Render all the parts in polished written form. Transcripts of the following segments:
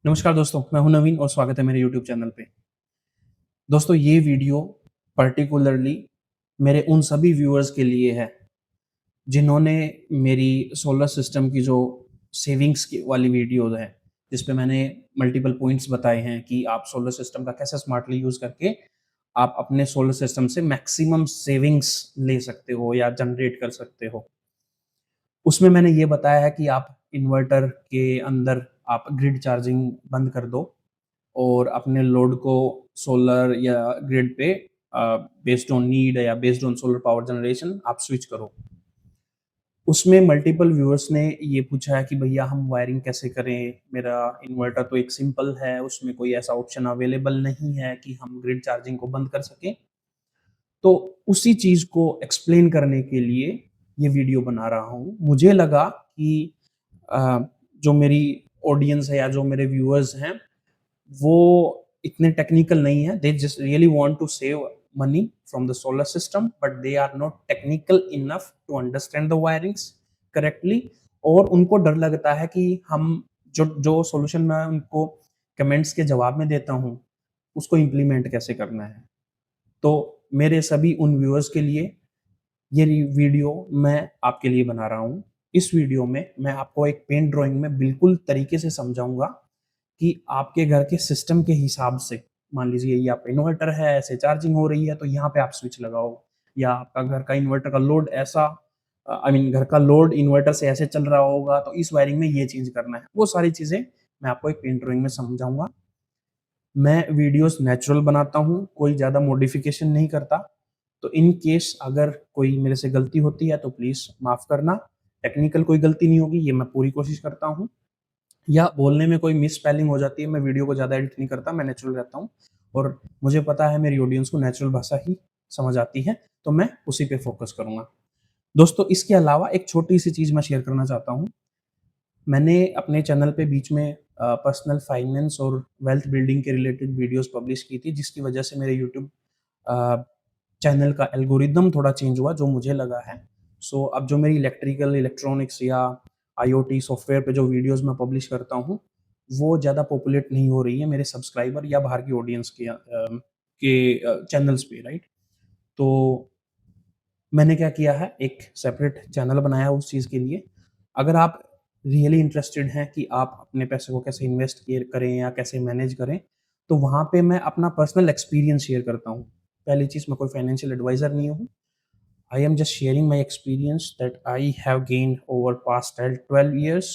नमस्कार दोस्तों, मैं हूं नवीन और स्वागत है मेरे यूट्यूब चैनल पे। दोस्तों ये वीडियो पर्टिकुलरली मेरे उन सभी व्यूअर्स के लिए है जिन्होंने मेरी सोलर सिस्टम की जो सेविंग्स की वाली वीडियोज़ है, जिस पे मैंने मल्टीपल पॉइंट्स बताए हैं कि आप सोलर सिस्टम का कैसे स्मार्टली यूज़ करके आप अपने सोलर सिस्टम से मैक्सिमम सेविंग्स ले सकते हो या जनरेट कर सकते हो। उसमें मैंने ये बताया है कि आप इन्वर्टर के अंदर आप ग्रिड चार्जिंग बंद कर दो और अपने लोड को सोलर या ग्रिड पे बेस्ड ऑन नीड या based on solar power generation आप स्विच करो। उसमें मल्टीपल व्यूअर्स ने ये पूछा है कि भैया हम वायरिंग कैसे करें? मेरा इन्वर्टर तो एक सिंपल है, उसमें कोई ऐसा ऑप्शन अवेलेबल नहीं है कि हम ग्रिड चार्जिंग को बंद कर सकें। तो उसी चीज़ को एक्सप्लेन करने के लिए ये वीडियो बना रहा हूँ। मुझे लगा कि अ, जो मेरी ऑडियंस है या जो मेरे व्यूअर्स हैं वो इतने टेक्निकल नहीं है। They just really want to save money from the solar system but they are not technical enough to understand the wirings correctly. और उनको डर लगता है कि हम जो जो सॉल्यूशन मैं उनको कमेंट्स के जवाब में देता हूँ उसको इम्प्लीमेंट कैसे करना है। तो मेरे सभी उन व्यूअर्स के लिए ये वीडियो मैं आपके लिए बना रहा हूँ। इस वीडियो में मैं आपको एक पेंट ड्राइंग में बिल्कुल तरीके से समझाऊंगा कि आपके घर के सिस्टम के हिसाब से, मान लीजिए ये आपका इन्वर्टर है, ऐसे चार्जिंग हो रही है तो यहाँ पे आप स्विच लगाओ, या आपका घर का इन्वर्टर का लोड ऐसा आई मीन घर का लोड इन्वर्टर से ऐसे चल रहा होगा तो इस वायरिंग में ये चीज करना है। वो सारी चीजें मैं आपको एक पेंट ड्राइंग में समझाऊंगा। मैं वीडियोस नेचुरल बनाता हूँ, कोई ज़्यादा मॉडिफिकेशन नहीं करता। तो इन केस अगर कोई मेरे से गलती होती है तो प्लीज़ माफ़ करना। टेक्निकल कोई गलती नहीं होगी, ये मैं पूरी कोशिश करता हूँ। या बोलने में कोई मिस स्पेलिंग हो जाती है, मैं वीडियो को ज़्यादा एडिट नहीं करता, मैं नेचुरल रहता हूँ। और मुझे पता है मेरी ऑडियंस को नेचुरल भाषा ही समझ आती है, तो मैं उसी पे फ़ोकस करूँगा। दोस्तों इसके अलावा एक छोटी-सी चीज़ मैं शेयर करना चाहता हूँ। मैंने अपने चैनल पे बीच में पर्सनल फाइनेंस और वेल्थ बिल्डिंग के रिलेटेड वीडियोस पब्लिश की थी, जिसकी वजह से मेरे यूट्यूब चैनल का एल्गोरिदम थोड़ा चेंज हुआ जो मुझे लगा है। सो अब जो मेरी इलेक्ट्रिकल इलेक्ट्रॉनिक्स या आईओटी सॉफ्टवेयर पे जो वीडियोस मैं पब्लिश करता हूँ वो ज़्यादा पॉपुलेट नहीं हो रही है मेरे सब्सक्राइबर या बाहर की ऑडियंस के चैनल्स पे, राइट। तो मैंने क्या किया है, एक सेपरेट चैनल बनाया है उस चीज़ के लिए। अगर आप रियली इंटरेस्टेड हैं कि आप अपने पैसे को कैसे इन्वेस्ट किए करें या कैसे मैनेज करें, तो वहाँ पे मैं अपना पर्सनल एक्सपीरियंस शेयर करता हूँ। पहली चीज़, मैं कोई फाइनेंशियल एडवाइज़र नहीं हूँ। I am just sharing my experience that I have gained over past 12 years.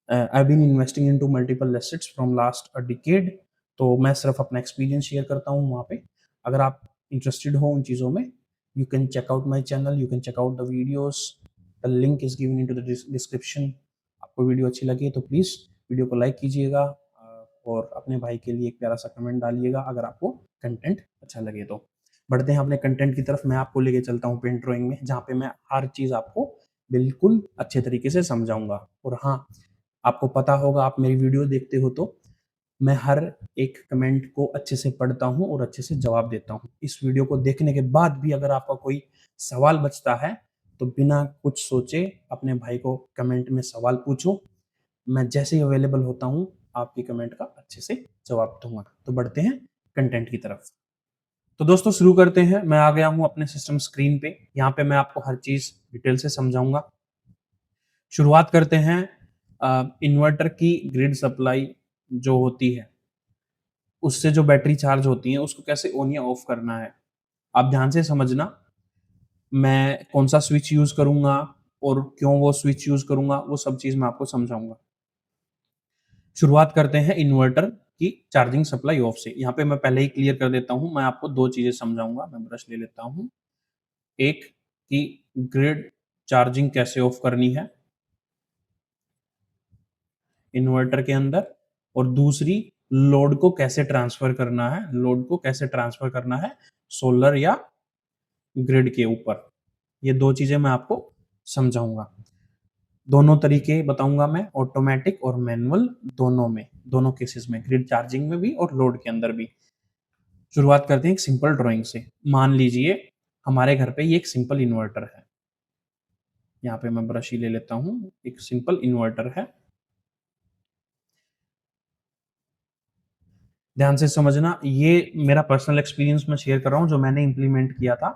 I have been investing into multiple assets from last a decade. तो मैं सिर्फ अपना एक्सपीरियंस शेयर करता हूँ वहाँ पे। अगर आप इंटरेस्टेड हो उन चीज़ों में, you can check out my channel, you can check out the videos, the link is given into the description. आपको वीडियो अच्छी लगी तो प्लीज़ वीडियो को लाइक कीजिएगा और अपने भाई के लिए एक प्यारा सा कमेंट डालिएगा अगर आपको कंटेंट अच्छा लगे तो। बढ़ते हैं अपने कंटेंट की तरफ। मैं आपको लेके चलता हूँ पेंट ड्राइंग में, जहाँ पे मैं हर चीज़ आपको बिल्कुल अच्छे तरीके से समझाऊंगा। और हाँ, आपको पता होगा, आप मेरी वीडियो देखते हो तो मैं हर एक कमेंट को अच्छे से पढ़ता हूँ और अच्छे से जवाब देता हूँ। इस वीडियो को देखने के बाद भी अगर आपका कोई सवाल बचता है तो बिना कुछ सोचे अपने भाई को कमेंट में सवाल पूछो। मैं जैसे ही अवेलेबल होता हूँ आपकी कमेंट का अच्छे से जवाब दूंगा। तो बढ़ते हैं कंटेंट की तरफ। तो दोस्तों शुरू करते हैं। मैं आ गया हूँ अपने सिस्टम स्क्रीन पे। यहाँ पे मैं आपको हर चीज़ डिटेल से समझाऊंगा। शुरुआत करते हैं इन्वर्टर की ग्रिड सप्लाई जो होती है, उससे जो बैटरी चार्ज होती है उसको कैसे ऑन या ऑफ करना है। आप ध्यान से समझना, मैं कौन सा स्विच यूज करूंगा और क्यों वो स्विच यूज करूंगा, वो सब चीज मैं आपको समझाऊंगा। शुरुआत करते हैं इन्वर्टर की चार्जिंग सप्लाई ऑफ से। यहाँ पे मैं पहले ही क्लियर कर देता हूँ, मैं आपको दो चीजें समझाऊंगा। मैं ब्रश ले लेता हूँ। एक कि ग्रिड चार्जिंग कैसे ऑफ करनी है इन्वर्टर के अंदर, और दूसरी लोड को कैसे ट्रांसफर करना है, लोड को कैसे ट्रांसफर करना है सोलर या ग्रिड के ऊपर। ये दो चीजें मैं आपको समझाऊंगा। दोनों तरीके बताऊंगा मैं, ऑटोमेटिक और मैनुअल दोनों में, दोनों केसेस में, ग्रिड चार्जिंग में भी और लोड के अंदर भी। शुरुआत करते हैं एक सिंपल ड्राइंग से। मान लीजिए हमारे घर पे ये एक सिंपल इन्वर्टर है। यहाँ पे मैं ब्रश ही ले लेता हूँ। एक सिंपल इन्वर्टर है। ध्यान से समझना, ये मेरा पर्सनल एक्सपीरियंस मैं शेयर कर रहा हूँ जो मैंने इम्प्लीमेंट किया था,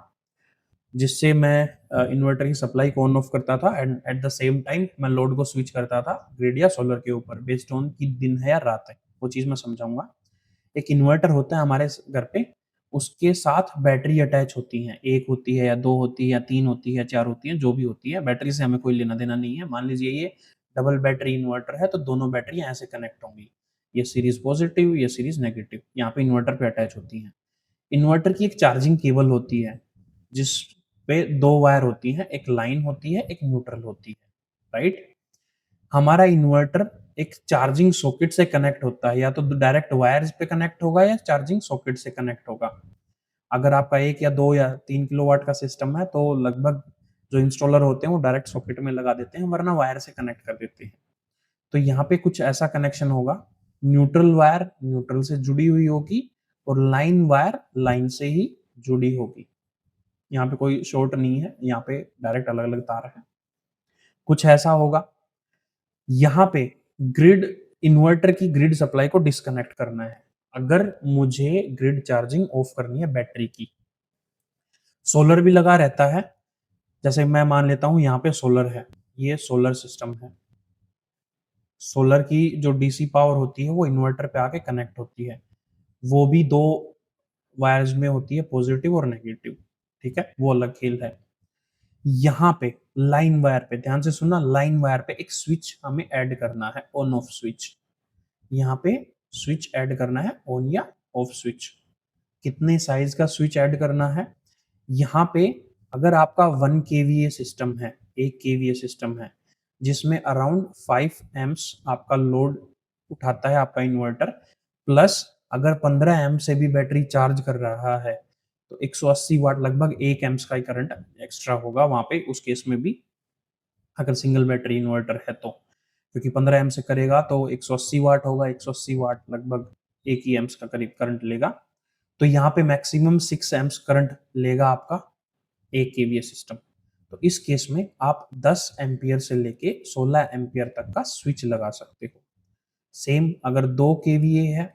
जिससे मैं इन्वर्टर की सप्लाई को ऑन ऑफ करता था and at the same time मैं लोड को स्विच करता था ग्रिड या सोलर के ऊपर बेस्ड ऑन कि दिन है या रात है, वो चीज़ मैं समझाऊंगा। एक इन्वर्टर होता है हमारे घर पे, उसके साथ बैटरी अटैच होती हैं, 1 होती है या 2 होती है या 3 होती है, 4 होती है, जो भी होती है, बैटरी से हमें कोई लेना-देना नहीं है। मान लीजिए ये डबल बैटरी इन्वर्टर है, तो दोनों बैटरियाँ ऐसे कनेक्ट होंगी, ये सीरीज़ पॉज़िटिव, ये सीरीज़ नेगेटिव, यहाँ पे इन्वर्टर पे अटैच होती हैं। इन्वर्टर की एक चार्जिंग केबल होती है, जिस पे 2 वायर होती हैं, एक लाइन होती है, एक न्यूट्रल होती है, राइट? हमारा इन्वर्टर एक चार्जिंग सॉकेट से कनेक्ट होता है, या तो डायरेक्ट वायर्स पे कनेक्ट होगा या चार्जिंग सॉकेट से कनेक्ट होगा। अगर आपका 1 या 2 या 3 किलोवाट का सिस्टम है, तो लगभग जो इंस्टॉलर होते हैं वो डायरेक्ट सॉकेट में लगा देते हैं, वरना वायर से कनेक्ट कर देते हैं। तो यहाँ पे कुछ ऐसा कनेक्शन होगा, न्यूट्रल वायर न्यूट्रल से जुड़ी हुई होगी और लाइन वायर लाइन से ही जुड़ी होगी। यहाँ पे कोई शॉर्ट नहीं है, यहाँ पे डायरेक्ट अलग-अलग तार है। कुछ ऐसा होगा, यहाँ पे ग्रिड इन्वर्टर की ग्रिड सप्लाई को डिस्कनेक्ट करना है। अगर मुझे ग्रिड चार्जिंग ऑफ करनी है बैटरी की, सोलर भी लगा रहता है, जैसे मैं मान लेता हूँ यहाँ पे सोलर है, ये सोलर सिस्टम है। सोलर की जो डीसी पावर होती है वो इन्वर्टर पे आके कनेक्ट होती है। वो भी 2 वायर्स में होती है, पॉजिटिव और नेगेटिव, ठीक है? वो अलग खेल है। यहाँ पे लाइन वायर पे ध्यान से सुनना, लाइन वायर पे एक स्विच हमें ऐड करना है, ऑन ऑफ स्विच। यहाँ पे स्विच ऐड करना है, ऑन या ऑफ स्विच। कितने साइज का स्विच ऐड करना है? यहाँ पे अगर आपका 1 केवीए सिस्टम है, 1 केवीए सिस्टम है, जिसमें अराउंड 5 एम्प्स आपका लोड उठाता है आपका इन्वर्टर, प्लस अगर 15 एम्प से भी बैटरी चार्ज कर रहा है, तो 180 वाट लगभग 1 एम्प्स का ही करंट एक्स्ट्रा होगा वहाँ पे उस केस में भी, अगर सिंगल बैटरी इन्वर्टर है तो। क्योंकि 15 एम्प से करेगा तो 180 वाट होगा, 180 वाट लगभग 1 ही एम्प्स का करीब करंट लेगा। तो यहाँ पे मैक्सिमम 6 एम्प्स करंट लेगा आपका 1 केवीए सिस्टम। तो इस केस में आप 10 एम्पियर से लेके 16 एम्पियर तक का स्विच लगा सकते हो। सेम अगर 2 केवीए है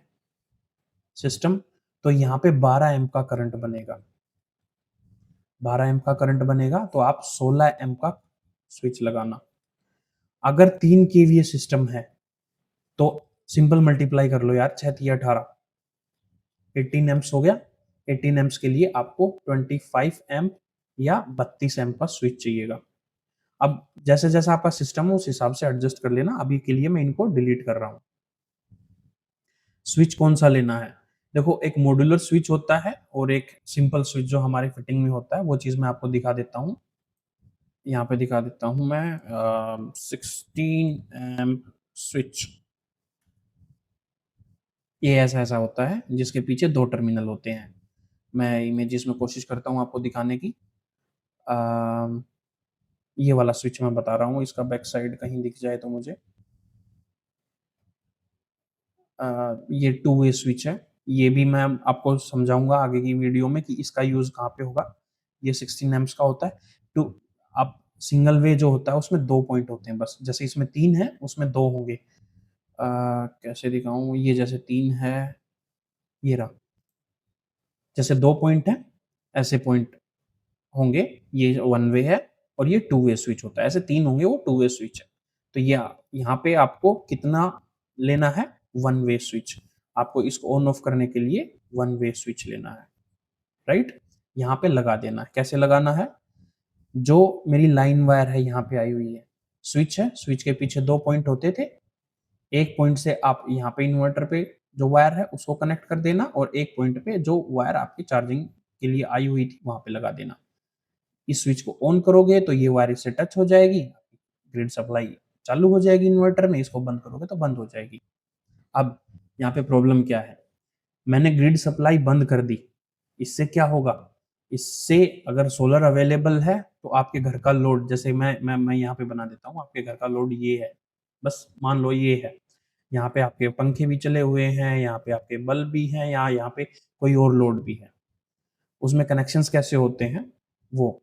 सिस्टम, तो यहाँ पे 12 एम्प का करंट बनेगा। 12 एम्प का करंट बनेगा तो आप 16 एम्प का स्विच लगाना। अगर 3 केवीए सिस्टम है, तो सिंपल मल्टीप्लाई कर लो यार, 6 तिया 18, 18 एम्प्स हो गया। 18 एम्प्स के लिए आपको 25 एम्प या 32 एम्प का स्विच चाहिएगा। अब जैसे-जैसा आपका सिस्टम है उस हिसाब से एडजस्ट कर लेना, अभी के लिए मैं इनको डिलीट कर रहा हूँ। स्विच कौन-सा लेना है? देखो, एक मॉड्यूलर स्विच होता है और एक सिंपल स्विच जो हमारी फिटिंग में होता है, वो चीज़ मैं आपको दिखा देता हूँ। यहाँ पे दिखा देता हूँ मैं 16 एम्प स्विच। ये ऐसा-ऐसा होता है जिसके पीछे 2 टर्मिनल होते हैं। मैं इमेजेस में कोशिश करता हूँ आपको दिखाने की। अ, ये वाला स्विच मैं बता रहा हूँ, इसका बैक साइड कहीं दिख जाए तो मुझे। ये टू वे स्विच है। ये भी मैं आपको समझाऊँगा आगे की वीडियो में कि इसका यूज़ कहाँ पे होगा। ये 16 एम्प्स का होता है। टू अब सिंगल वे जो होता है उसमें 2 पॉइंट होते हैं बस। जैसे इसमें 3 है, उसमें 2 होंगे। कैसे दिखाऊँ? ये जैसे 3 है, ये रहा। जैसे 2 पॉइंट हैं, ऐसे पॉइंट होंगे। ये वन वे है और ये टू वे स्विच होता है। ऐसे 3 होंगे, वो टू वे स्विच है। तो ये यहाँ पे आपको कितना लेना है? One way switch. आपको इसको ऑन ऑफ करने के लिए वन वे स्विच लेना है, राइट? यहाँ पे लगा देना है। कैसे लगाना है? जो मेरी लाइन वायर है यहाँ पे आई हुई है, स्विच है, स्विच के पीछे 2 पॉइंट होते थे। एक पॉइंट से आप यहाँ पे इन्वर्टर पे जो वायर है उसको कनेक्ट कर देना और एक पॉइंट पे जो वायर आपकी चार्जिंग के लिए आई हुई थी वहाँ पे लगा देना। इस स्विच को ऑन करोगे तो ये वायर इससे टच हो जाएगी, ग्रिड सप्लाई चालू हो जाएगी इन्वर्टर में, इसको बंद करोगे तो बंद हो जाएगी। अब यहाँ पे प्रॉब्लम क्या है? मैंने ग्रिड सप्लाई बंद कर दी, इससे क्या होगा? इससे अगर सोलर अवेलेबल है तो आपके घर का लोड, जैसे मैं यहाँ पे बना देता हूँ, आपके घर का लोड ये है, बस मान लो ये है। यहाँ पे आपके पंखे भी चले हुए हैं, यहाँ पे आपके बल्ब भी हैं, या यहाँ पे कोई और लोड भी है। उसमें कनेक्शंस कैसे होते हैं? वो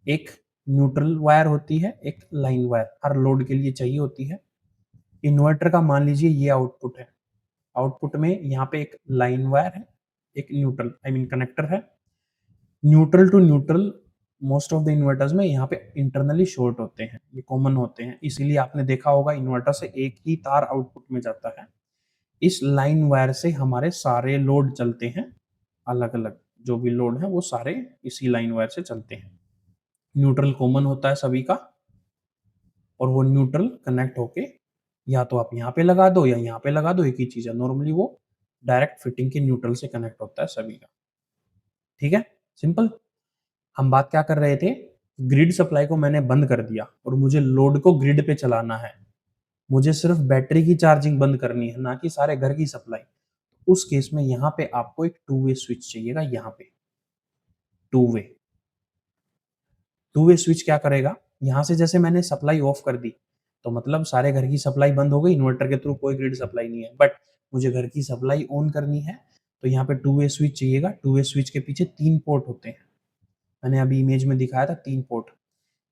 एक न्यूट्रल वायर होती है, एक लाइन वायर हर लोड के लिए चाहिए होती है। इन्वर्टर का मान लीजिए ये आउटपुट है आउटपुट में यहाँ पे एक लाइन वायर है, एक न्यूट्रल कनेक्टर है। Neutral to neutral most of the inverters में यहाँ पे इंटरनली शॉर्ट होते हैं, ये कॉमन होते हैं, इसीलिए आपने देखा होगा इन्वर्टर से एक ही तार आउटपुट में जाता है। इस लाइन वायर से हमारे सारे लोड चलते हैं, अलग अलग जो भी लोड है वो सारे इसी लाइन वायर से चलते हैं। न्यूट्रल कॉमन होता है सभी का, और वो न्यूट्रल कनेक्ट होके या तो आप यहाँ पे लगा दो या यहाँ पे लगा दो, एक ही चीज है। नॉर्मली वो डायरेक्ट फिटिंग के न्यूट्रल से कनेक्ट होता है सभी का। ठीक है, सिंपल। हम बात क्या कर रहे थे, ग्रिड सप्लाई को मैंने बंद कर दिया और मुझे लोड को ग्रिड पे चलाना है, मुझे सिर्फ बैटरी की चार्जिंग बंद करनी है, ना कि सारे घर की सप्लाई। उस केस में यहाँ पे आपको एक टू वे स्विच चाहिएगा। यहाँ पे टू वे स्विच क्या करेगा, यहाँ से जैसे मैंने सप्लाई ऑफ कर दी तो मतलब सारे घर की सप्लाई बंद हो गई, इन्वर्टर के थ्रू कोई ग्रिड सप्लाई नहीं है, बट मुझे घर की सप्लाई ऑन करनी है तो यहाँ पे टू वे स्विच चाहिएगा। टू वे स्विच के पीछे 3 पोर्ट होते हैं, मैंने अभी इमेज में दिखाया था 3 पोर्ट।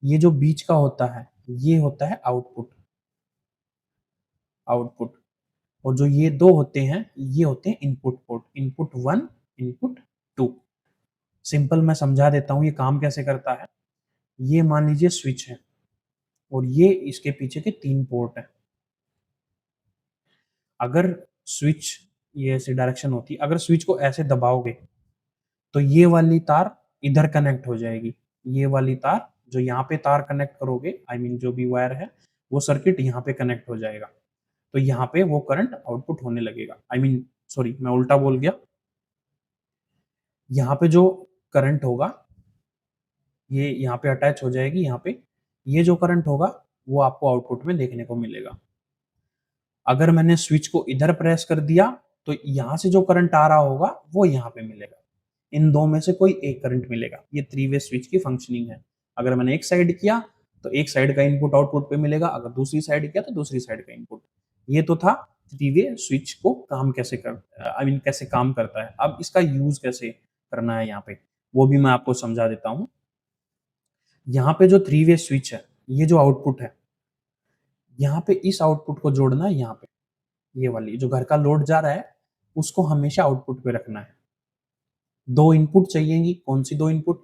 ये जो बीच का होता है ये होता है आउटपुट, और जो ये 2 होते हैं ये होते हैं input port, input 1, input 2। Simple मैं समझा देता हूँ ये काम कैसे करता है। ये मान लीजिए स्विच है और ये इसके पीछे के 3 पोर्ट है। अगर स्विच, ये ऐसी डायरेक्शन होती है, अगर स्विच को ऐसे दबाओगे तो ये वाली तार इधर कनेक्ट हो जाएगी, ये वाली तार जो यहाँ पे तार कनेक्ट करोगे, जो भी वायर है वो सर्किट यहाँ पे कनेक्ट हो जाएगा, तो यहाँ पे वो करंट आउटपुट होने लगेगा। सॉरी मैं उल्टा बोल गया। यहाँ पे जो करंट होगा ये यहाँ पे अटैच हो जाएगी, यहाँ पे ये जो करंट होगा वो आपको आउटपुट में देखने को मिलेगा। अगर मैंने स्विच को इधर प्रेस कर दिया तो यहाँ से जो करंट आ रहा होगा वो यहाँ पे मिलेगा, इन दो में से कोई एक करंट मिलेगा। ये 3 वे स्विच की फंक्शनिंग है। अगर मैंने एक साइड किया तो एक साइड का इनपुट आउटपुट पे मिलेगा, अगर दूसरी साइड किया तो दूसरी साइड का इनपुट। ये तो था 3 वे स्विच को काम कैसे कैसे काम करता है। अब इसका यूज कैसे करना है यहाँ पे वो भी मैं आपको समझा देता हूँ। यहाँ पे जो 3 वे स्विच है, ये जो आउटपुट है, यहाँ पे इस आउटपुट को जोड़ना है, यहाँ पे ये वाली जो घर का लोड जा रहा है उसको हमेशा आउटपुट पे रखना है। 2 इनपुट चाहिएगी, कौन सी 2 इनपुट,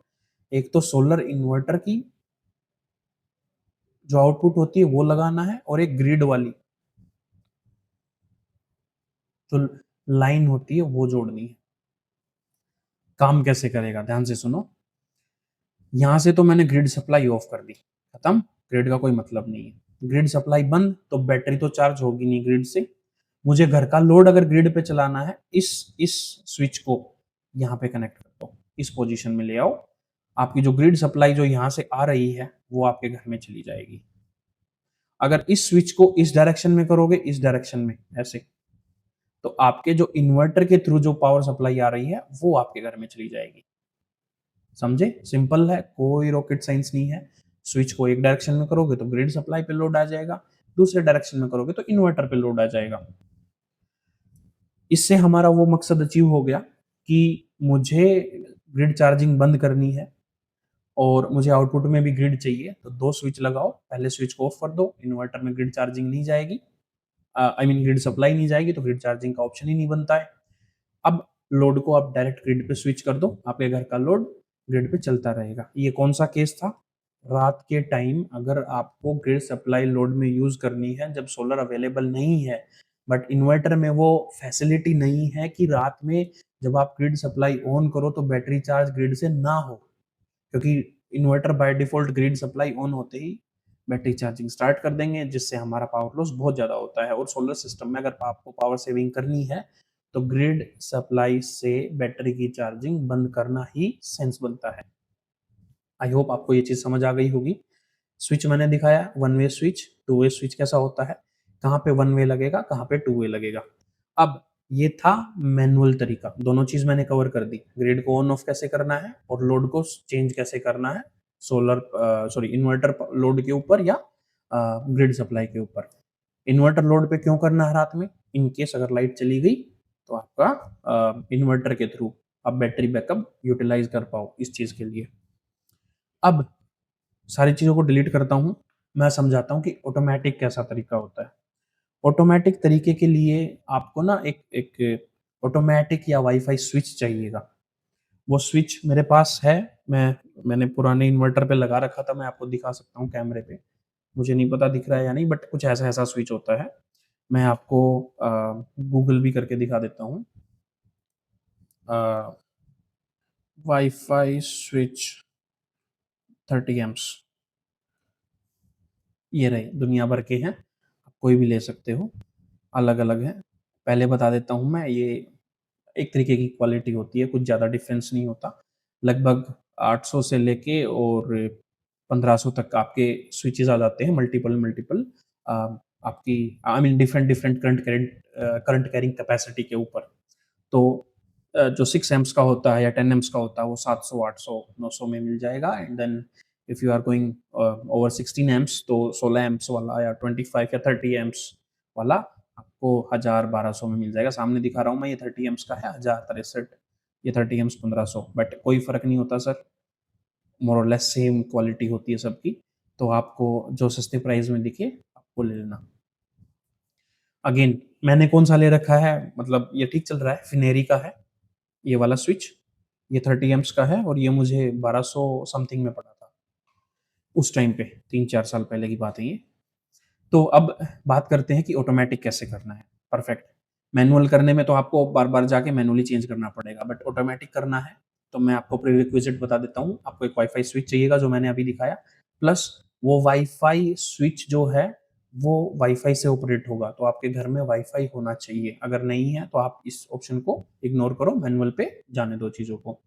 एक तो सोलर इन्वर्टर की जो आउटपुट होती है वो लगाना है, और एक ग्रिड वाली जो लाइन होती है वो जोड़नी है। काम कैसे करेगा ध्यान से सुनो। यहां से तो मैंने ग्रिड सप्लाई ऑफ कर दी, खत्म, ग्रिड का कोई मतलब नहीं है। ग्रिड सप्लाई बंद तो बैटरी तो चार्ज होगी नहीं ग्रिड से। मुझे घर का लोड अगर ग्रिड पे चलाना है, इस स्विच को यहाँ पे कनेक्ट कर दो, इस पोजीशन में ले आओ, आपकी जो ग्रिड सप्लाई जो यहाँ से आ रही है वो आपके घर में चली जाएगी। अगर इस स्विच को इस डायरेक्शन में करोगे, इस डायरेक्शन में ऐसे, तो आपके जो इन्वर्टर के थ्रू जो पावर सप्लाई आ रही है वो आपके घर में चली जाएगी। समझे, सिंपल है, कोई रॉकेट साइंस नहीं है। स्विच को एक डायरेक्शन में करोगे तो ग्रिड सप्लाई पे लोड आ जाएगा, दूसरे डायरेक्शन में करोगे तो इन्वर्टर पे लोड आ जाएगा। इससे हमारा वो मकसद अचीव हो गया कि मुझे ग्रिड चार्जिंग बंद करनी है और मुझे आउटपुट में भी ग्रिड चाहिए, तो 2 स्विच लगाओ, पहले स्विच को ऑफ कर दो, इन्वर्टर में ग्रिड चार्जिंग नहीं जाएगी, ग्रिड सप्लाई नहीं जाएगी, तो ग्रिड चार्जिंग का ऑप्शन ही नहीं बनता है। अब लोड को आप डायरेक्ट ग्रिड पे स्विच कर दो, आपके घर का लोड ग्रिड पे चलता रहेगा। ये कौन सा केस था, रात के टाइम अगर आपको ग्रिड सप्लाई लोड में यूज करनी है जब सोलर अवेलेबल नहीं है, बट इन्वर्टर में वो फैसिलिटी नहीं है कि रात में जब आप ग्रिड सप्लाई ऑन करो तो बैटरी चार्ज ग्रिड से ना हो, क्योंकि inverter by default grid supply on होते ही बैटरी चार्जिंग स्टार्ट कर देंगे, जिससे हमारा पावर लॉस बहुत ज़्यादा होता है। और सोलर सिस्टम में अगर आपको पावर सेविंग करनी है तो ग्रिड सप्लाई से बैटरी की चार्जिंग बंद करना ही सेंस बनता है। आई होप आपको ये चीज़ समझ आ गई होगी। स्विच मैंने दिखाया, 1 वे स्विच, 2 वे स्विच कैसा होता है, कहाँ पे 1 वे लगेगा, कहाँ पे 2 वे लगेगा। अब ये था मैनुअल तरीका, दोनों चीज मैंने कवर कर दी, ग्रिड को ऑन ऑफ कैसे करना है और लोड को चेंज कैसे करना है इन्वर्टर लोड के ऊपर या ग्रिड सप्लाई के ऊपर। इन्वर्टर लोड पे क्यों करना है रात में, इन केस अगर लाइट चली गई तो आपका इन्वर्टर के थ्रू आप बैटरी बैकअप यूटिलाइज कर पाओ इस चीज के लिए। अब सारी चीजों को डिलीट करता हूं, मैं समझाता हूं कि ऑटोमेटिक कैसा तरीका होता है। ऑटोमैटिक तरीके के लिए आपको ना एक एक ऑटोमैटिक या वाईफ़ाई स्विच चाहिएगा। वो स्विच मेरे पास है, मैंने पुराने इन्वर्टर पे लगा रखा था, मैं आपको दिखा सकता हूँ कैमरे पे। मुझे नहीं पता दिख रहा है या नहीं, बट कुछ ऐसा-ऐसा स्विच होता है। मैं आपको गूगल भी करके दिखा देता हूँ। अ, वाईफ़ाई स्विच 30 एम्प्स, ये रहे, दुनिया भर के हैं, आप कोई भी ले सकते हो, अलग-अलग हैं। पहले बता देता हूँ मैं, ये एक तरीके की क्वालिटी होती है, कुछ ज़्यादा डिफ़रेंस नहीं होता। लगभग 800 से लेके और 1500 तक आपके स्विचेज़ आ जाते हैं, मल्टीपल अ, आपकी I mean different different current carrying capacity के ऊपर। तो जो 6 एम्प्स का होता है या 10 एम्प्स का होता है, वो 700, 800, 900 में मिल जाएगा। And then if you are going over 16 amps, तो 16 एम्प्स वाला या 25 या 30 एम्प्स वाला आपको 1000-1200 में मिल जाएगा। सामने दिखा रहा हूँ मैं, ये 30 एम्प्स का है 1063, ये 30 एम्प्स 1500, बट कोई फ़र्क नहीं होता सर, मोर और लेस सेम क्वालिटी होती है सबकी। तो आपको जो सस्ते प्राइस में दिखे, आपको ले लेना। अगेन मैंने कौन-सा ले रखा है, मतलब ये ठीक चल रहा है, फिनेरी का है ये वाला स्विच, ये 30 एम्प्स का है और ये मुझे 1200 समथिंग में पड़ा था, उस टाइम पे 3-4 साल पहले की बात है ये। तो अब बात करते हैं कि ऑटोमैटिक कैसे करना है, परफेक्ट। मैनुअल करने में तो आपको बार-बार जाके मैनुअली चेंज करना पड़ेगा, बट ऑटोमैटिक करना है, तो मैं आपको प्रीरिक्विज़िट बता देता हूँ। आपको एक वाईफ़ाई स्विच चाहिएगा जो मैंने अभी दिखाया, प्लस वो वाईफ़ाई स्विच जो है, वो वाईफ़ाई से ऑपरेट होगा, तो आपके घर में वाईफ़ाई होना चाहिए। अगर नहीं है, तो आप इस ऑप्शन को इग्नोर करो, मैनुअल पे जाने दो चीज़ों को।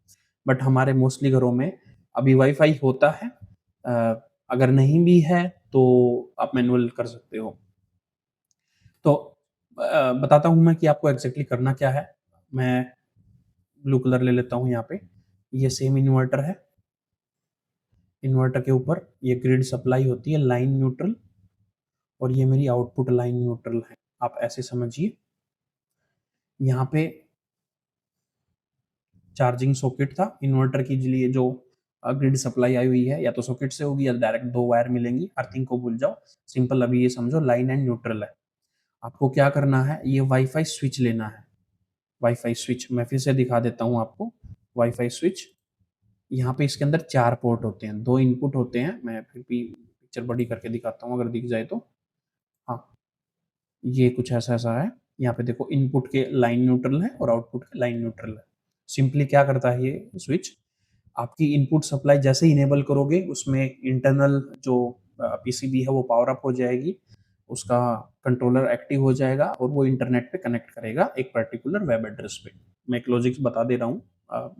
बट हमारे मोस्टली घरों में अभी वाईफ़ाई होता है। अ, अगर नहीं भी है, तो आप मैनुअल कर सकते हो। तो बताता हूँ मैं कि आपको एग्ज़ैक्टली करना क्या है। मैं ब्लू कलर ले लेता हूँ यहाँ पे। ये सेम इन्वर्टर है। इन्वर्टर के ऊपर ये ग्रिड सप्लाई होती है लाइन न्यूट्रल, और ये मेरी आउटपुट लाइन न्यूट्रल है। आप ऐसे समझिए, यहाँ पे चार्जिंग सॉकेट था इन्वर्टर के लिए, जो ग्रिड सप्लाई आई हुई है, या तो सॉकेट से होगी या डायरेक्ट 2 वायर मिलेंगी। अर्थिंग को भूल जाओ, सिंपल अभी ये समझो लाइन एंड न्यूट्रल है। आपको क्या करना है, ये वाईफ़ाई स्विच लेना है। वाईफ़ाई स्विच मैं फिर से दिखा देता हूँ आपको। वाईफ़ाई स्विच, यहाँ पे इसके अंदर 4 पोर्ट होते हैं, 2 इनपुट होते हैं। मैं फिर भी पिक्चर बड़ी करके दिखाता हूँ अगर दिख जाए तो। हाँ, ये कुछ ऐसा-ऐसा है। यहाँ पे देखो, इनपुट के लाइन न्यूट्रल है और आउटपुट के लाइन न्यूट्रल है। सिंपली क्या करता है ये स्विच, आपकी इनपुट सप्लाई जैसे ही इनेबल करोगे, उसमें इंटरनल जो पीसीबी है वो पावर अप हो जाएगी। उसका कंट्रोलर एक्टिव हो जाएगा और वो इंटरनेट पे कनेक्ट करेगा एक पर्टिकुलर वेब एड्रेस पे। मैं एक लॉजिक्स बता दे रहा हूँ,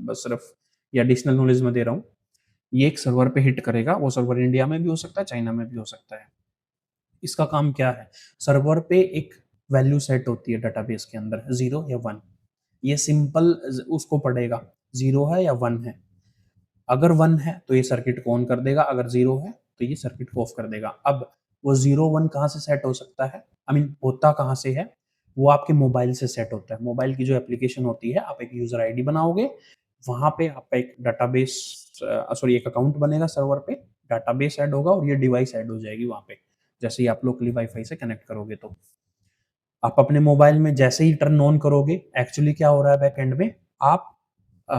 बस सिर्फ ये एडिशनल नॉलेज मैं दे रहा हूँ। ये एक सर्वर पे हिट करेगा, वो सर्वर इंडिया में भी हो सकता है, चाइना में भी हो सकता है। इसका काम क्या है, सर्वर पे एक वैल्यू सेट होती है डेटाबेस के अंदर, 0 या 1। ये सिंपल उसको पढ़ेगा, 0 है या 1 है। अगर 1 है तो ये सर्किट को ऑन कर देगा, अगर 0 है तो ये सर्किट को ऑफ कर देगा। अब वो 0-1 कहाँ से सेट हो सकता है, आई मीन होता कहाँ से है, वो आपके मोबाइल से सेट होता है। मोबाइल की जो एप्लीकेशन होती है, आप एक यूज़र आईडी बनाओगे, वहाँ पे आपका एक डेटाबेस सॉरी एक अकाउंट बनेगा सर्वर पे, डेटाबेस ऐड होगा और ये डिवाइस ऐड हो जाएगी वहाँ पे, जैसे ही आप लोकली वाईफ़ाई से कनेक्ट करोगे तो। आप अपने मोबाइल में जैसे ही टर्न ऑन करोगे, एक्चुअली क्या हो रहा है बैक एंड में, आप अ,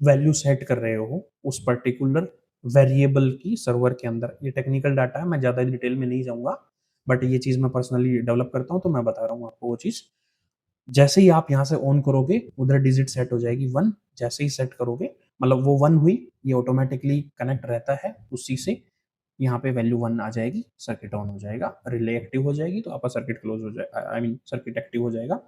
वैल्यू सेट कर रहे हो उस पर्टिकुलर वेरिएबल की सर्वर के अंदर। ये टेक्निकल डाटा है, मैं ज़्यादा डिटेल में नहीं जाऊँगा, बट ये चीज़ मैं पर्सनली डेवलप करता हूँ, तो मैं बता रहा हूँ आपको वो चीज़। जैसे ही आप यहाँ से ऑन करोगे, उधर डिजिट सेट हो जाएगी 1, जैसे ही सेट करोगे, मतलब वो 1 हुई, ये ऑटोमैटिकली कनेक्ट रहता है उसी से, यहाँ पे वैल्यू 1 आ जाएगी, सर्किट ऑन हो जाएगा, रिले एक्टिव हो जाएगी, तो आपका सर्किट क्लोज़ हो जाए आई मीन सर्किट एक्टिव हो जाएगा।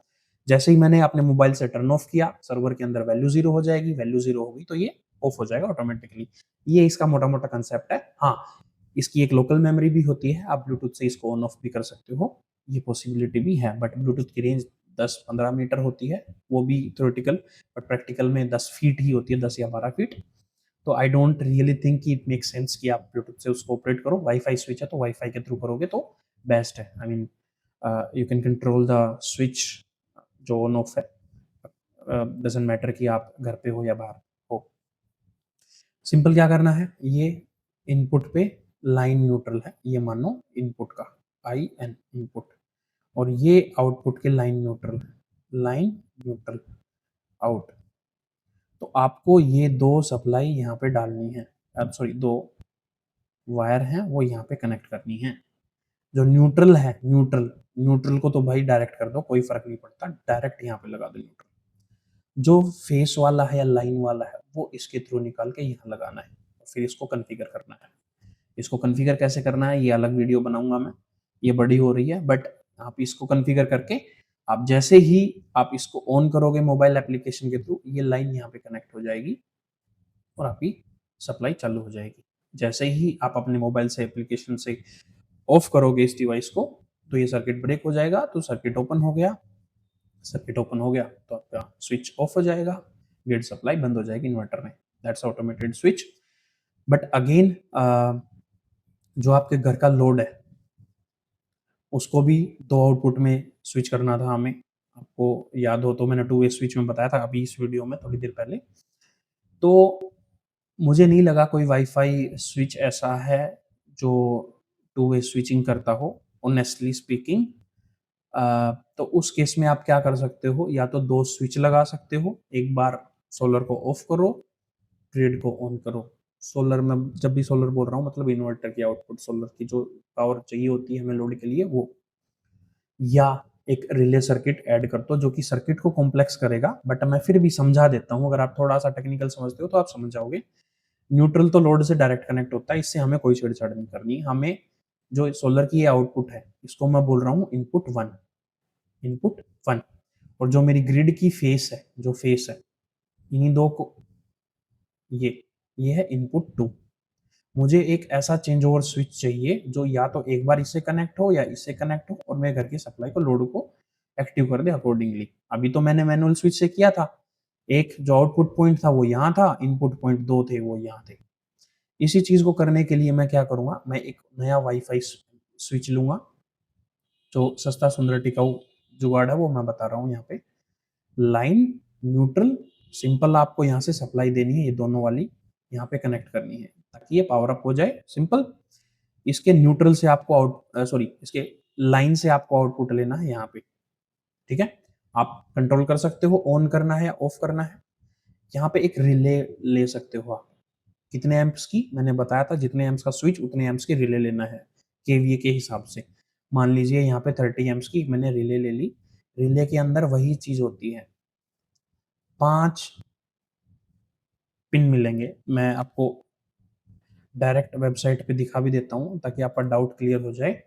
जैसे ही मैंने अपने मोबाइल से टर्न ऑफ किया, सर्वर के अंदर वैल्यू 0 हो जाएगी, वैल्यू 0 हो गई तो ये ऑफ हो जाएगा ऑटोमैटिकली। ये इसका मोटा-मोटा कांसेप्ट है। हाँ, इसकी एक लोकल मेमोरी भी होती है, आप ब्लूटूथ से इसको ऑन ऑफ भी कर सकते हो, ये पॉसिबिलिटी भी है, बट ब्लूटूथ की रेंज 10-15 मीटर होती है, वो भी थ्योरेटिकल, बट प्रैक्टिकल में 10 फीट ही होती है, 10 या 12 फीट। तो आई डोंट रियली थिंक कि इट मेक्स सेंस कि आप ब्लूटूथ से उसको ऑपरेट करो। वाईफ़ाई स्विच है तो वाईफ़ाई के थ्रू करोगे तो बेस्ट है। I mean you can control the switch जो ऑन ऑफ है। डज़न्ट मैटर कि आप घर पे हो या बाहर हो। सिंपल क्या करना है, ये इनपुट पे लाइन न्यूट्रल है, ये मानो इनपुट का, IN इनपुट, और ये आउटपुट के line neutral, line neutral out. तो आपको ये दो सप्लाई यहाँ पे डालनी है, अब सॉरी दो वायर हैं वो यहाँ पे कनेक्ट करनी है। जो न्यूट्रल है, न्यूट्रल न्यूट्रल को तो भाई डायरेक्ट कर दो, कोई फर्क नहीं पड़ता, डायरेक्ट यहाँ पे लगा दो न्यूट्रल। जो फेस वाला है या लाइन वाला है वो इसके थ्रू निकाल के यहाँ लगाना है, फिर इसको कॉन्फ़िगर करना है। इसको कॉन्फ़िगर कैसे करना है ये अलग वीडियो बनाऊंगा मैं, ये बड़ी हो रही है, बट आप इसको कॉन्फ़िगर करके आप जैसे ही आप इसको ऑन करोगे मोबाइल एप्लीकेशन के थ्रू, ये लाइन यहाँ पे कनेक्ट हो जाएगी और आपकी सप्लाई चालू हो जाएगी। जैसे ही आप अपने मोबाइल से एप्लीकेशन से ऑफ करोगे इस डिवाइस को, तो ये सर्किट ब्रेक हो जाएगा, तो सर्किट ओपन हो गया, सर्किट ओपन हो गया तो आपका स्विच ऑफ हो जाएगा, ग्रिड सप्लाई बंद हो जाएगी इन्वर्टर में। That's automated switch. But again जो आपके घर का लोड है उसको भी दो आउटपुट में स्विच करना था हमें। आपको याद हो तो मैंने 2 वे स्विच में बताया था अभी इस वीडियो में थोड़ी देर पहले। तो मुझे नहीं लगा कोई वाईफाई स्विच ऐसा है जो 2 वे स्विचिंग करता हो, ऑनेस्टली स्पीकिंग। तो उस केस में आप क्या कर सकते हो, या तो 2 स्विच लगा सकते हो, एक बार सोलर को ऑफ करो, ग्रिड को ऑन करो। सोलर में जब भी सोलर बोल रहा हूँ मतलब इन्वर्टर की आउटपुट, सोलर की जो पावर चाहिए होती है हमें लोड के लिए वो। या एक रिले सर्किट ऐड कर दो जो कि सर्किट को कॉम्प्लेक्स करेगा, बट मैं फिर भी समझा देता हूँ, अगर आप थोड़ा सा टेक्निकल समझते हो तो आप समझ जाओगे। न्यूट्रल तो लोड से डायरेक्ट कनेक्ट होता है, इससे हमें कोई छेड़छाड़ नहीं करनी। हमें जो सोलर की ये आउटपुट है इसको मैं बोल रहा हूँ इनपुट 1, इनपुट 1। और जो मेरी ग्रिड की फेस है, जो फेस है इन्हीं दो को, ये है इनपुट 2। मुझे एक ऐसा चेंज ओवर स्विच चाहिए जो या तो एक बार इससे कनेक्ट हो या इससे कनेक्ट हो और मेरे घर की सप्लाई को, लोड को एक्टिव कर दे अकॉर्डिंगली। अभी तो मैंने मैनुअल स्विच से किया था, एक जो आउटपुट पॉइंट था वो यहाँ था, इनपुट पॉइंट 2 थे वो यहाँ थे। इसी चीज को करने के लिए मैं क्या करूंगा, मैं एक नया वाईफाई स्विच लूंगा, जो सस्ता सुंदर टिकाऊ जुगाड़ है वो मैं बता रहा हूँ यहाँ पे। लाइन न्यूट्रल सिंपल, आपको यहाँ से सप्लाई देनी है, ये दोनों वाली यहाँ पे कनेक्ट करनी है ताकि ये पावर अप हो जाए, सिंपल। इसके न्यूट्रल से आपको इसके लाइन से आपको आउटपुट लेना है यहाँ पे, ठीक है। आप कंट्रोल कर सकते हो ऑन करना है या ऑफ करना है। यहाँ पे एक रिले ले सकते हो आप, कितने एम्प्स की मैंने बताया था, जितने एम्प्स का स्विच उतने एम्प्स की रिले लेना है केवीए के हिसाब से। मान लीजिए यहाँ पे 30 एम्प्स की मैंने रिले ले ली, रिले के अंदर वही चीज होती है, 5 पिन मिलेंगे। मैं आपको डायरेक्ट वेबसाइट पे दिखा भी देता हूँ ताकि आपका डाउट क्लियर हो जाए।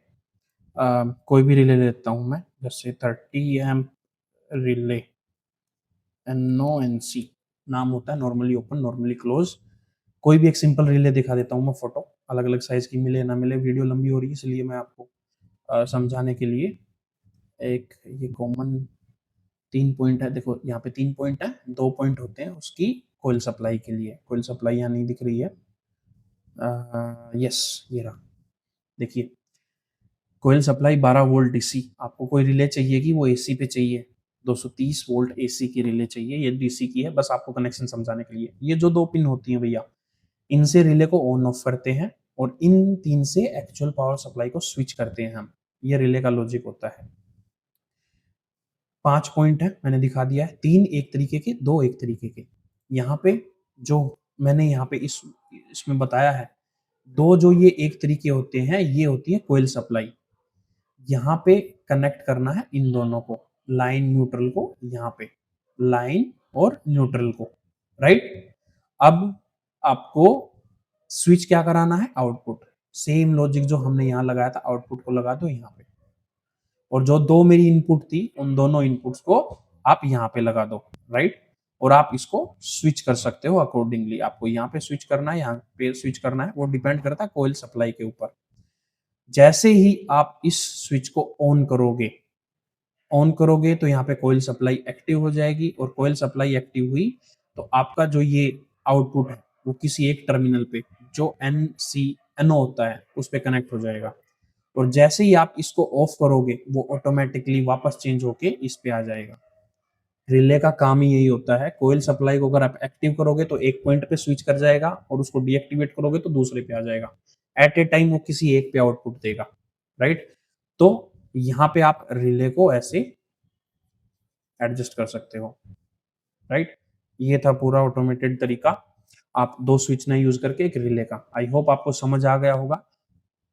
कोई भी रिले लेता हूँ मैं, जैसे 30 एम्प रिले, NONC नाम होता है, नॉर्मली ओपन नॉर्मली क्लोज। कोई भी एक सिंपल रिले दिखा देता हूँ मैं, फोटो अलग अलग साइज की मिले ना मिले, वीडियो लंबी हो रही है इसलिए मैं आपको समझाने के लिए। एक ये कॉमन 3 पॉइंट है, देखो यहाँ पे 3 पॉइंट है, 2 पॉइंट होते हैं उसकी कोयल सप्लाई के लिए। कोयल सप्लाई यहाँ नहीं दिख रही है, यस ये रहा, देखिए कोयल सप्लाई 12 वोल्ट डीसी। आपको कोई रिले चाहिए कि वो एसी पे चाहिए, 230 वोल्ट एसी की रिले चाहिए, ये डीसी की है, बस आपको कनेक्शन समझाने के लिए। ये जो 2 पिन होती हैं भैया, इनसे रिले को ऑन ऑफ करते हैं और इन 3 से एक्चुअल पावर सप्लाई को स्विच करते हैं हम। ये रिले का लॉजिक होता है। 5 पॉइंट है मैंने दिखा दिया है, 3 एक तरीके के, 2 एक तरीके के। यहाँ पे जो मैंने यहाँ पे इसमें बताया है, 2 जो ये एक तरीके होते हैं, ये होती है कोयल सप्लाई। यहाँ पे कनेक्ट करना है इन दोनों को, लाइन न्यूट्रल को, यहाँ पे लाइन और न्यूट्रल को, राइट। अब आपको स्विच क्या कराना है, आउटपुट। सेम लॉजिक जो हमने यहाँ लगाया था, आउटपुट को लगा दो यहाँ पे, और जो 2 मेरी इनपुट थी उन दोनों इनपुट्स को आप यहाँ पे लगा दो, राइट। और आप इसको स्विच कर सकते हो अकॉर्डिंगली, आपको यहाँ पे स्विच करना है, यहाँ पे स्विच करना है, वो डिपेंड करता है कोयल सप्लाई के ऊपर। जैसे ही आप इस स्विच को ऑन करोगे तो यहाँ पे कोयल सप्लाई एक्टिव हो जाएगी, और कोयल सप्लाई एक्टिव हुई तो आपका जो ये आउटपुट है वो किसी एक टर्मिनल पे जो NO होता है उस पे कनेक्ट हो जाएगा। और जैसे ही आप इसको ऑफ करोगे वो ऑटोमेटिकली वापस चेंज होके इस पे आ जाएगा। रिले का काम ही यही होता है, कोयल सप्लाई को अगर आप एक्टिव करोगे तो एक पॉइंट पे स्विच कर जाएगा, और उसको डीएक्टिवेट करोगे तो दूसरे पे आ जाएगा। एट ए टाइम वो किसी एक पे आउटपुट देगा, राइट। तो यहाँ पे आप रिले को ऐसे एडजस्ट कर सकते हो, राइट। ये था पूरा ऑटोमेटेड तरीका, आप 2 स्विच ना यूज़ करके एक रिले का। आई होप आपको समझ आ गया होगा।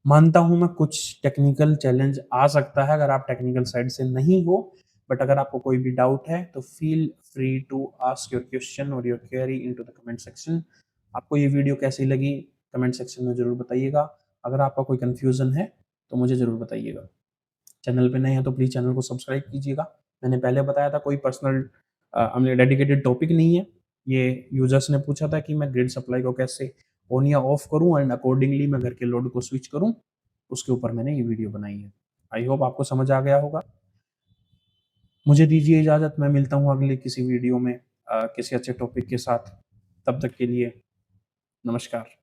मानता हूँ मैं कुछ टेक्निकल चैलेंज आ सकता है अगर आप टेक्निकल साइड से नहीं हो, बट अगर आपको कोई भी डाउट है तो feel free to ask your question और your query into the comment section. आपको ये वीडियो कैसी लगी कमेंट सेक्शन में ज़रूर बताइएगा। अगर आपका कोई कन्फ्यूज़न है तो मुझे ज़रूर बताइएगा। चैनल पे नए हैं तो प्लीज़ चैनल को सब्सक्राइब कीजिएगा। मैंने पहले बताया था कोई पर्सनल हमने डेडिकेटेड टॉपिक नहीं है। ये यूज़र्स ने पूछा था कि मैं ग्रिड सप्लाई को कैसे ऑन या ऑफ करूँ एंड अकॉर्डिंगली मैं घर के लोड को स्विच करूँ, उसके ऊपर मैंने ये वीडियो बनाई है। आई होप आपको समझ आ गया होगा। मुझे दीजिए इजाज़त, मैं मिलता हूँ अगले किसी वीडियो में किसी अच्छे टॉपिक के साथ। तब तक के लिए नमस्कार।